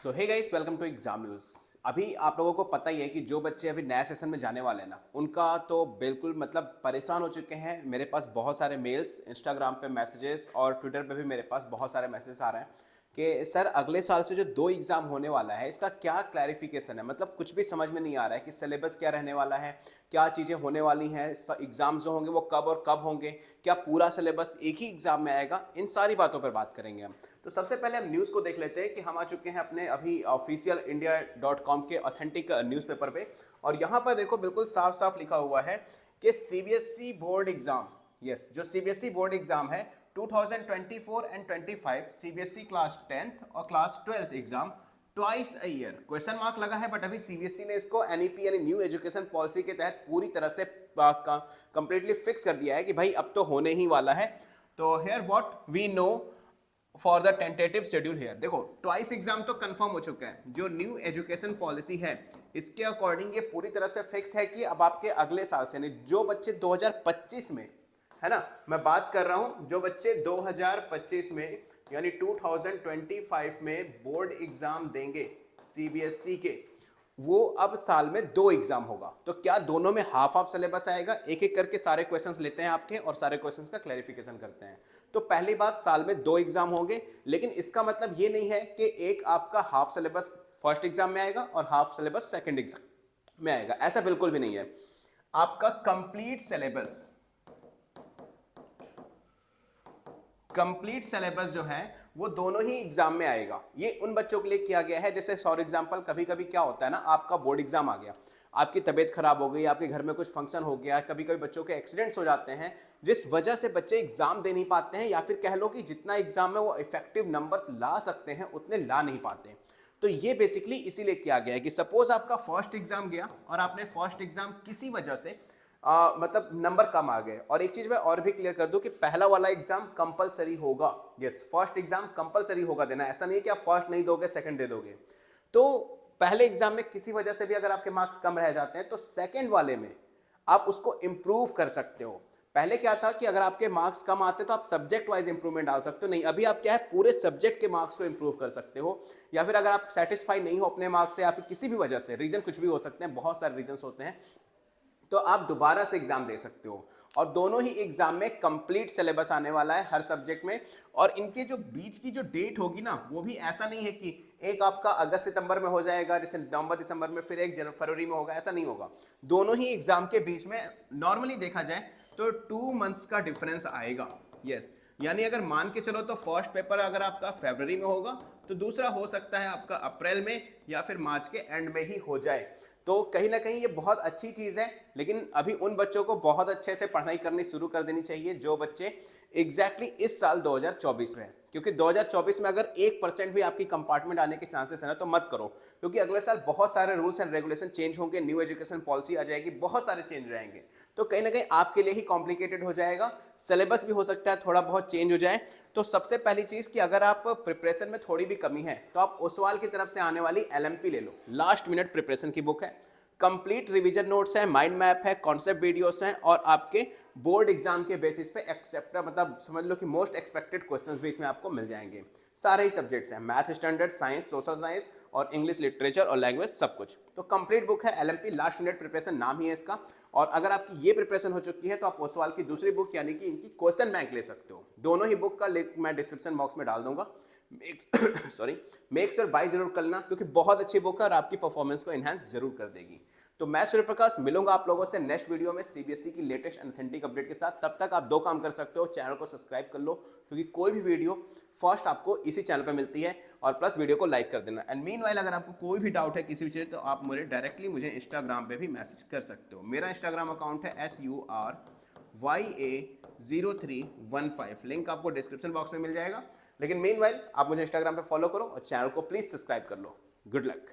So hey guys, welcome to exam news. अभी आप लोगों को पता ही है कि जो बच्चे अभी नया सेशन में जाने वाले हैं ना, उनका तो बिल्कुल मतलब परेशान हो चुके हैं। मेरे पास बहुत सारे मेल्स, इंस्टाग्राम पे मैसेजेस और ट्विटर पे भी मेरे पास बहुत सारे मैसेजेस आ रहे हैं कि सर अगले साल से जो 2 एग्ज़ाम होने वाला है इसका क्या क्लैरिफिकेशन है। मतलब कुछ भी समझ में नहीं आ रहा है कि सिलेबस क्या रहने वाला है, क्या चीज़ें होने वाली हैं, एग्ज़ाम जो होंगे वो कब और कब होंगे, क्या पूरा सिलेबस एक ही एग्ज़ाम में आएगा। इन सारी बातों पर बात करेंगे हम। तो सबसे पहले हम न्यूज़ को देख लेते हैं कि हम आ चुके हैं अपने अभी ऑफिशियल india.com के ऑथेंटिक न्यूज़पेपर पे। और यहाँ पर देखो बिल्कुल साफ साफ लिखा हुआ है कि सीबीएसई बोर्ड एग्जाम, यस, जो सीबीएसई बोर्ड एग्जाम है 2024 एंड 25 सीबीएसई क्लास 10th और class 12th exam twice a year. Question mark लगा है बट अभी सीबीएसई ने इसको एनईपी यानी न्यू एजुकेशन पॉलिसी के तहत पूरी तरह से कंप्लीटली फिक्स कर दिया है कि भाई अब तो होने ही वाला है। तो here what we know for the tentative schedule here. देखो ट्वाइस एग्जाम तो कंफर्म हो चुका है। जो न्यू एजुकेशन पॉलिसी है इसके अकॉर्डिंग ये पूरी तरह से फिक्स है कि अब आपके अगले साल से नहीं, जो बच्चे 2025 में, है ना, मैं बात कर रहा हूं जो बच्चे 2025 में यानी 2025 में बोर्ड एग्जाम देंगे सीबीएसई के, वो अब साल में 2 एग्जाम होगा। तो क्या दोनों में हाफ हाफ सिलेबस आएगा? एक एक करके सारे क्वेश्चंस लेते हैं आपके और सारे क्वेश्चंस का क्लैरिफिकेशन करते हैं। तो पहली बात, साल में 2 एग्जाम होंगे, लेकिन इसका मतलब ये नहीं है कि एक आपका हाफ सिलेबस फर्स्ट एग्जाम में आएगा और हाफ सिलेबस सेकंड एग्जाम में आएगा। ऐसा बिल्कुल भी नहीं है। आपका कंप्लीट सिलेबस जो है वो दोनों ही एग्जाम में आएगा। ये उन बच्चों के लिए किया गया है, जैसे फॉर एग्जांपल कभी कभी क्या होता है ना, आपका बोर्ड एग्जाम आ गया, आपकी तबीयत खराब हो गई, आपके घर में कुछ फंक्शन हो गया, कभी कभी बच्चों के एक्सीडेंट्स हो जाते हैं जिस वजह से बच्चे एग्जाम दे नहीं पाते हैं, या फिर कह लो कि जितना एग्जाम में वो इफेक्टिव नंबर्स ला सकते हैं उतने ला नहीं पाते। तो ये बेसिकली इसीलिए किया गया है कि सपोज आपका फर्स्ट एग्जाम गया और आपने फर्स्ट एग्जाम किसी वजह से मतलब नंबर कम आ गए। और एक चीज मैं और भी क्लियर कर दूं कि पहला वाला एग्जाम कंपलसरी होगा। यस, फर्स्ट एग्जाम कंपलसरी होगा देना। ऐसा नहीं है कि आप फर्स्ट नहीं दोगे सेकंड दे दोगे। तो पहले एग्जाम में किसी वजह से भी अगर आपके मार्क्स कम रह जाते हैं तो सेकंड वाले में आप उसको इंप्रूव कर सकते हो। पहले क्या था कि अगर आपके मार्क्स कम आते तो आप सब्जेक्ट वाइज इंप्रूवमेंट डाल सकते हो, नहीं, अभी आप क्या है पूरे सब्जेक्ट के मार्क्स को इंप्रूव कर सकते हो। या फिर अगर आप सेटिस्फाई नहीं हो अपने मार्क्स से या फिर किसी भी वजह से, रीजन कुछ भी हो सकते हैं, बहुत सारे रीजन होते हैं, तो आप दोबारा से एग्जाम दे सकते हो। और दोनों ही एग्जाम में कंप्लीट सिलेबस आने वाला है हर सब्जेक्ट में। और इनके जो बीच की जो डेट होगी ना, वो भी ऐसा नहीं है कि एक आपका अगस्त सितंबर में हो जाएगा, जैसे नवंबर दिसंबर में, फिर एक फरवरी में होगा, ऐसा नहीं होगा। दोनों ही एग्जाम के बीच में नॉर्मली देखा जाए तो 2 मंथ्स का डिफरेंस आएगा। यस, यानी अगर मान के चलो तो फर्स्ट पेपर अगर आपका फरवरी में होगा तो दूसरा हो सकता है आपका अप्रैल में या फिर मार्च के एंड में ही हो जाए। तो कहीं ना कहीं ये बहुत अच्छी चीज़ है, लेकिन अभी उन बच्चों को बहुत अच्छे से पढ़ाई करनी शुरू कर देनी चाहिए जो बच्चे एग्जैक्टली इस साल 2024 में है। क्योंकि 2024 में अगर 1% भी आपकी कंपार्टमेंट आने के चांसेस है ना, तो मत करो, क्योंकि अगले साल बहुत सारे रूल्स एंड रेगुलेशन चेंज होंगे, न्यू एजुकेशन पॉलिसी आ जाएगी, बहुत सारे चेंज रहेंगे। तो कहीं ना कहीं आपके लिए ही कॉम्प्लिकेटेड हो जाएगा, सिलेबस भी हो सकता है थोड़ा बहुत चेंज हो जाए। तो सबसे पहली चीज़ कि अगर आप प्रिपरेशन में थोड़ी भी कमी है तो आप ओसवाल की तरफ से आने वाली एलएमपी ले लो। लास्ट मिनट प्रिपरेशन की बुक है, कंप्लीट रिवीजन नोट्स है, माइंड मैप है, कॉन्सेप्ट वीडियोस हैं, और आपके बोर्ड एग्जाम के बेसिस पे एक्सेप्ट मतलब समझ लो कि मोस्ट एक्सपेक्टेड क्वेश्चंस भी इसमें आपको मिल जाएंगे। सारे ही सब्जेक्ट्स हैं, math standard, science, social science और इंग्लिश लिटरेचर और लैंग्वेज, सब कुछ। तो कंप्लीट बुक है एलएमपी लास्ट मिनट प्रिपरेशन, नाम ही है इसका। और अगर आपकी ये प्रिपरेशन हो चुकी है तो आप ओसवाल की दूसरी बुक यानी कि इनकी क्वेश्चन बैंक ले सकते हो। दोनों ही बुक का लिंक मैं डिस्क्रिप्शन बॉक्स में डाल दूंगा। मेक श्योर बाय जरूर करना, क्योंकि बहुत अच्छी बुक है और आपकी परफॉर्मेंस को एनहांस जरूर कर देगी। तो मैं सूर्य प्रकाश मिलूंगा आप लोगों से नेक्स्ट वीडियो में सीबीएसई की लेटेस्ट ऑथेंटिक अपडेट के साथ। तब तक आप 2 काम कर सकते हो, चैनल को सब्सक्राइब कर लो, क्योंकि कोई भी वीडियो फर्स्ट आपको इसी चैनल पे मिलती है, और प्लस वीडियो को लाइक कर देना। एंड मीनवाइल अगर आपको कोई भी डाउट है किसी भी चीज़, तो आप मुझे डायरेक्टली मुझे इंस्टाग्राम पे भी मैसेज कर सकते हो। मेरा इंस्टाग्राम अकाउंट है SURYA0315, लिंक आपको डिस्क्रिप्शन बॉक्स में मिल जाएगा। लेकिन मीनवाइल आप मुझे इंस्टाग्राम पे फॉलो करो और चैनल को प्लीज सब्सक्राइब कर लो। Good luck.